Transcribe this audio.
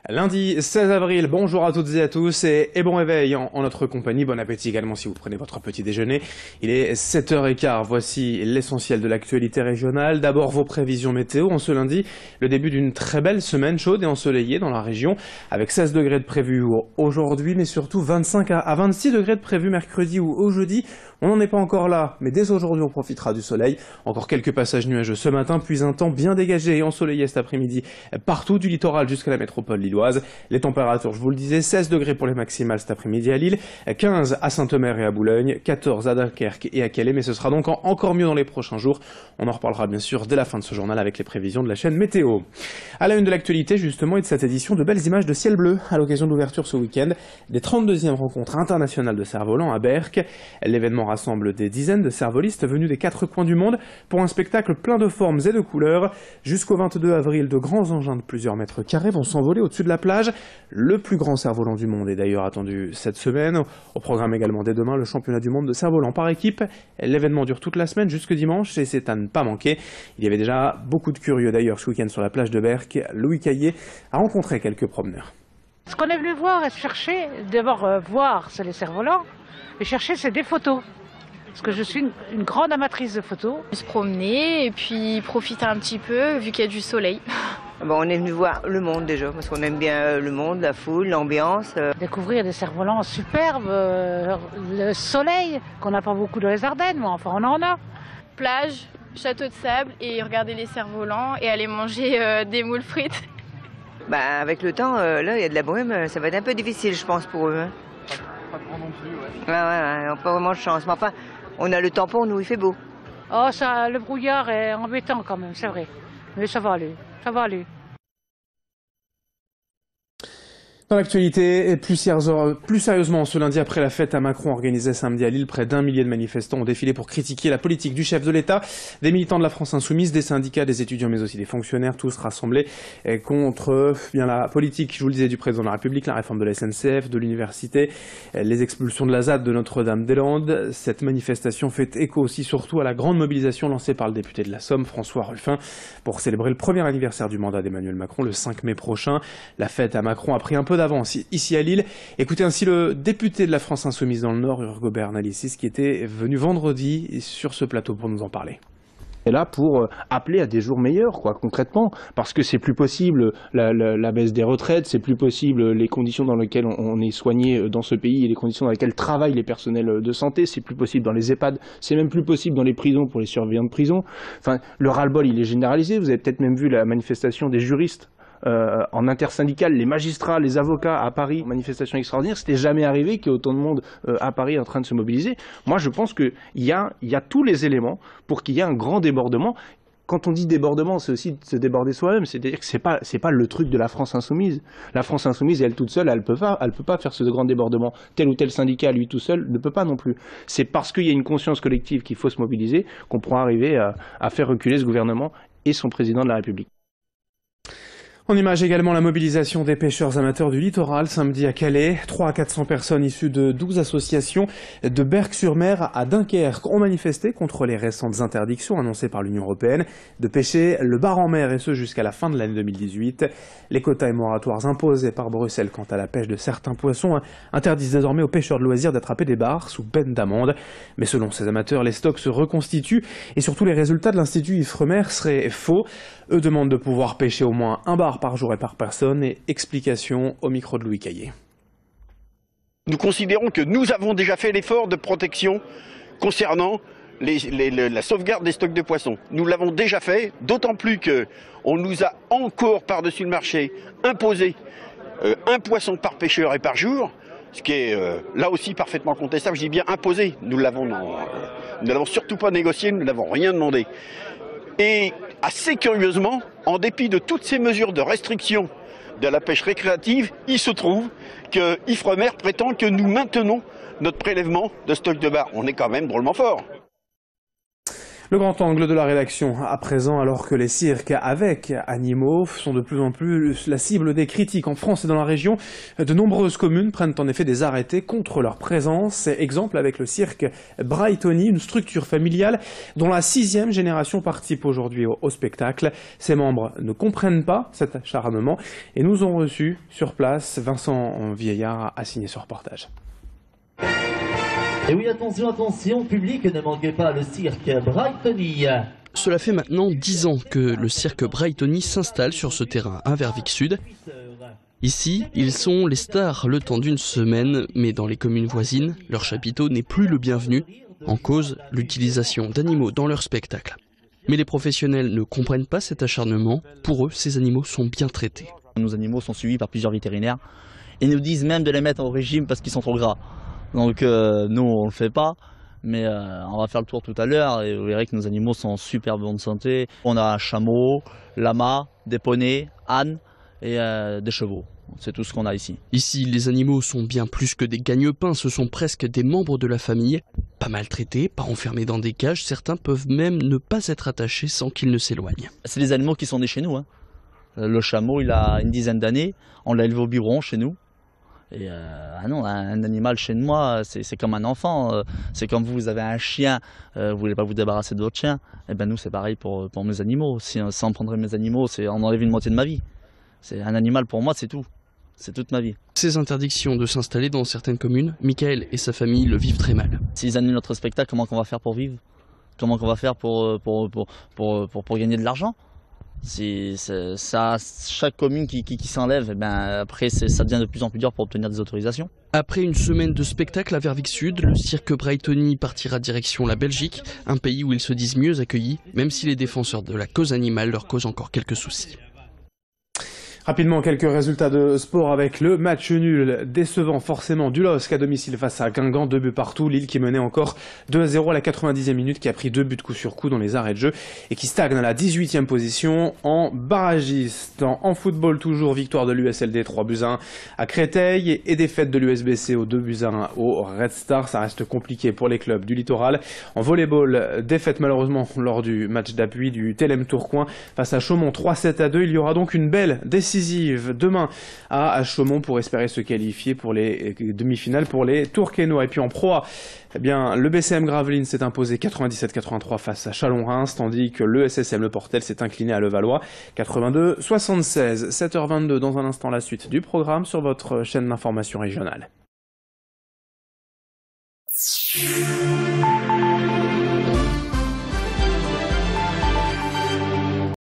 Lundi 16 avril, bonjour à toutes et à tous et bon réveil en notre compagnie. Bon appétit également si vous prenez votre petit déjeuner. Il est 7h15, voici l'essentiel de l'actualité régionale. D'abord vos prévisions météo en ce lundi, le début d'une très belle semaine chaude et ensoleillée dans la région avec 16 degrés de prévu aujourd'hui mais surtout 25 à 26 degrés de prévu mercredi ou au jeudi. On n'en est pas encore là, mais dès aujourd'hui on profitera du soleil. Encore quelques passages nuageux ce matin, puis un temps bien dégagé et ensoleillé cet après-midi partout du littoral jusqu'à la métropole lilloise. Les températures, je vous le disais, 16 degrés pour les maximales cet après-midi à Lille, 15 à Saint-Omer et à Boulogne, 14 à Dunkerque et à Calais, mais ce sera donc encore mieux dans les prochains jours. On en reparlera bien sûr dès la fin de ce journal avec les prévisions de la chaîne Météo. À la une de l'actualité justement et de cette édition, de belles images de ciel bleu à l'occasion de l'ouverture ce week-end des 32e rencontres internationales de cerfs-volants à Berck. L'événement rassemble des dizaines de cerfs-volistes venus des 4 coins du monde pour un spectacle plein de formes et de couleurs. Jusqu'au 22 avril, de grands engins de plusieurs mètres carrés vont s'envoler au-dessus de la plage. Le plus grand cerf-volant du monde est d'ailleurs attendu cette semaine. Au programme également dès demain, le championnat du monde de cerf-volant par équipe. L'événement dure toute la semaine jusque dimanche et c'est à ne pas manquer. Il y avait déjà beaucoup de curieux d'ailleurs ce week-end sur la plage de Berck. Louis Caillé a rencontré quelques promeneurs. Ce qu'on est venu voir et chercher, d'abord voir, c'est les cerfs-volants, et chercher, c'est des photos. Parce que je suis une grande amatrice de photos. Se promener et puis profiter un petit peu vu qu'il y a du soleil. Bon, on est venu voir le monde déjà, parce qu'on aime bien le monde, la foule, l'ambiance. Découvrir des cerfs-volants superbes, le soleil, qu'on n'a pas beaucoup dans les Ardennes, mais enfin on en a. Plage, château de sable et regarder les cerfs-volants et aller manger des moules frites. Bah, avec le temps, là, il y a de la brume, ça va être un peu difficile, je pense, pour eux. Hein. Pas de vent non plus, ouais. Ouais, on n'a pas vraiment de chance. Mais enfin, on a le temps pour nous, il fait beau. Oh, ça, le brouillard est embêtant quand même, c'est vrai. Mais ça va aller, ça va aller. Dans l'actualité, et plus sérieusement, ce lundi après la fête à Macron organisée samedi à Lille, près d'1 millier de manifestants ont défilé pour critiquer la politique du chef de l'État. Des militants de la France Insoumise, des syndicats, des étudiants, mais aussi des fonctionnaires, tous rassemblés contre la politique, je vous le disais, du président de la République, la réforme de la SNCF, de l'université, les expulsions de la ZAD de Notre-Dame-des-Landes. Cette manifestation fait écho aussi surtout à la grande mobilisation lancée par le député de la Somme, François Ruffin, pour célébrer le premier anniversaire du mandat d'Emmanuel Macron le 5 mai prochain. La fête à Macron a pris un peu d'avance ici à Lille. Écoutez ainsi le député de la France Insoumise dans le Nord, Urgo Bernalicis, qui était venu vendredi sur ce plateau pour nous en parler. Et là pour appeler à des jours meilleurs, quoi, concrètement, parce que c'est plus possible la baisse des retraites, c'est plus possible les conditions dans lesquelles on est soigné dans ce pays et les conditions dans lesquelles travaillent les personnels de santé, c'est plus possible dans les EHPAD, c'est même plus possible dans les prisons pour les surveillants de prison. Enfin, le ras-le-bol, il est généralisé. Vous avez peut-être même vu la manifestation des juristes en intersyndical, les magistrats, les avocats à Paris, manifestation extraordinaire. C'était jamais arrivé qu'il y ait autant de monde à Paris en train de se mobiliser. Moi, je pense qu'il y a tous les éléments pour qu'il y ait un grand débordement. Quand on dit débordement, c'est aussi se déborder soi-même. C'est-à-dire que c'est pas le truc de la France Insoumise. La France Insoumise, elle toute seule, elle peut pas faire ce grand débordement. Tel ou tel syndicat, lui tout seul, ne peut pas non plus. C'est parce qu'il y a une conscience collective qu'il faut se mobiliser qu'on pourra arriver à faire reculer ce gouvernement et son président de la République. En image également la mobilisation des pêcheurs amateurs du littoral samedi à Calais. 300 à 400 personnes issues de 12 associations de Berck-sur-Mer à Dunkerque ont manifesté contre les récentes interdictions annoncées par l'Union européenne de pêcher le bar en mer et ce jusqu'à la fin de l'année 2018. Les quotas et moratoires imposés par Bruxelles quant à la pêche de certains poissons interdisent désormais aux pêcheurs de loisirs d'attraper des bars sous peine d'amende. Mais selon ces amateurs, les stocks se reconstituent et surtout les résultats de l'Institut Ifremer seraient faux. Eux demandent de pouvoir pêcher au moins un bar par jour et par personne. Et explication au micro de Louis Caillé. Nous considérons que nous avons déjà fait l'effort de protection concernant la sauvegarde des stocks de poissons. Nous l'avons déjà fait, d'autant plus qu'on nous a encore par-dessus le marché imposé un poisson par pêcheur et par jour, ce qui est là aussi parfaitement contestable. Je dis bien imposé, nous ne l'avons surtout pas négocié, nous ne l'avons rien demandé. Et assez curieusement, en dépit de toutes ces mesures de restriction de la pêche récréative, il se trouve que Ifremer prétend que nous maintenons notre prélèvement de stock de bar. On est quand même drôlement fort. Le grand angle de la rédaction à présent, alors que les cirques avec animaux sont de plus en plus la cible des critiques en France et dans la région. De nombreuses communes prennent en effet des arrêtés contre leur présence. Exemple avec le cirque Brightony, une structure familiale dont la 6e génération participe aujourd'hui au spectacle. Ses membres ne comprennent pas cet acharnement et nous ont reçu sur place. Vincent Vieillard a signé ce reportage. Et oui, attention, attention, public, ne manquez pas le cirque Brightony. Cela fait maintenant 10 ans que le cirque Brightony s'installe sur ce terrain à Verviers Sud. Ici, ils sont les stars le temps d'une semaine, mais dans les communes voisines, leur chapiteau n'est plus le bienvenu, en cause l'utilisation d'animaux dans leur spectacle. Mais les professionnels ne comprennent pas cet acharnement. Pour eux, ces animaux sont bien traités. Nos animaux sont suivis par plusieurs vétérinaires et nous disent même de les mettre au régime parce qu'ils sont trop gras. Donc nous on le fait pas, mais on va faire le tour tout à l'heure et vous verrez que nos animaux sont en super bonne santé. On a un chameau, lama, des poneys, ânes et des chevaux. C'est tout ce qu'on a ici. Ici, les animaux sont bien plus que des gagne-pains, ce sont presque des membres de la famille. Pas maltraités, pas enfermés dans des cages, certains peuvent même ne pas être attachés sans qu'ils ne s'éloignent. C'est des animaux qui sont nés chez nous. Hein. Le chameau, il a une dizaine d'années, on l'a élevé au biberon chez nous. Et non, un animal chez moi, c'est comme un enfant. C'est comme vous avez un chien, vous voulez pas vous débarrasser de votre chien. Et ben nous, c'est pareil pour mes animaux. Si on prendrait mes animaux, on enlève une moitié de ma vie. C'est un animal pour moi, c'est tout. C'est toute ma vie. Ces interdictions de s'installer dans certaines communes, Michael et sa famille le vivent très mal. S'ils annulent notre spectacle, comment on va faire pour vivre? Comment on va faire pour gagner de l'argent? C'est ça, chaque commune qui s'enlève, ben après ça devient de plus en plus dur pour obtenir des autorisations. Après une semaine de spectacle à Verviers Sud, le cirque Brightony partira direction la Belgique, un pays où ils se disent mieux accueillis, même si les défenseurs de la cause animale leur causent encore quelques soucis. Rapidement, quelques résultats de sport avec le match nul décevant forcément du LOSC à domicile face à Guingamp, 2 buts partout. Lille qui menait encore 2-0 à la 90e minute, qui a pris 2 buts coup sur coup dans les arrêts de jeu et qui stagne à la 18e position en barragiste. En football toujours, victoire de l'USLD 3-1 à Créteil et défaite de l'USBC au 2-1 au Red Star. Ça reste compliqué pour les clubs du littoral. En volleyball, défaite malheureusement lors du match d'appui du TLM Tourcoing face à Chaumont 3-7-2. Il y aura donc une belle décision demain à Chaumont pour espérer se qualifier pour les demi-finales pour les Tourquenois. Et puis en proie, eh bien, le BCM Gravelines s'est imposé 97-83 face à Chalon-Reims, tandis que le SSM Le Portel s'est incliné à Levallois 82-76. 7h22 dans un instant, la suite du programme sur votre chaîne d'information régionale.